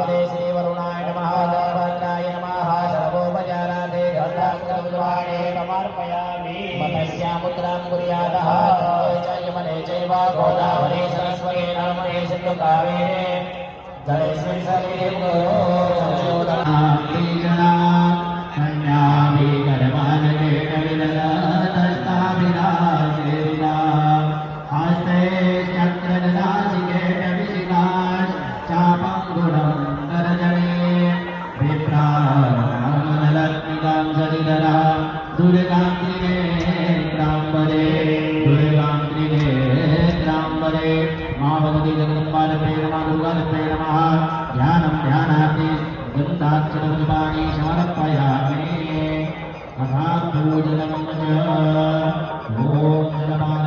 महागणपते श्रीवरुणाय नमः भद्राय नमः सर्वोपचारादे गन्धास्कृतवाणे समर्पयामि मत्स्यामुद्रां कुर्यादः गङ्गे च यमुने चैव गोदावरी सरस्वती नर्मदे सिन्धु कावेरी जलेस्मिन् सन्निधिं कुरु जना कन्याभि गर्भानकेन विदधतस्ताभिलाषेविना हस्ते चक्रददासिकेन विशिखाश् चापं गुणं करजने विप्रामलक्ष्मिकां सदिदरा दुर्गां त्रिनेत्राम्बरे मा भगवती जगदम्बालपे नमः दुर्गालपे नमः ध्यानं ध्यानाति गन्धाक्षरपुष्पाणि समर्पयामि अथा पूजनं च ॐ जलपान